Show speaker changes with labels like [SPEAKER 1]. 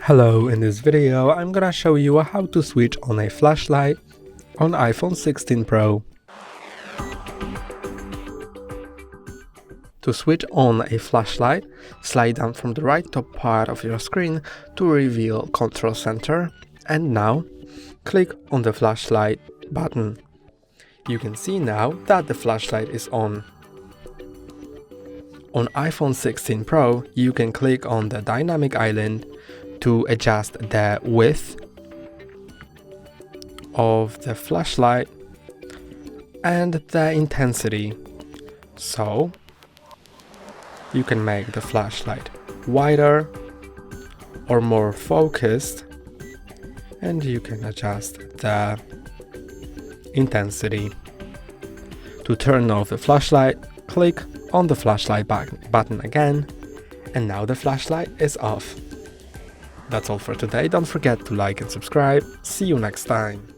[SPEAKER 1] Hello, in this video I'm gonna show you how to switch on a flashlight on iPhone 16 Pro. To switch on a flashlight, slide down from the right top part of your screen to reveal Control Center, and now click on the flashlight button. You can see now that the flashlight is on. On iPhone 16 Pro, you can click on the dynamic island to adjust the width of the flashlight and the intensity. So you can make the flashlight wider or more focused, and you can adjust the intensity. To turn off the flashlight, click on the flashlight button again, and now the flashlight is off. That's all for today. Don't forget to like and subscribe. See you next time.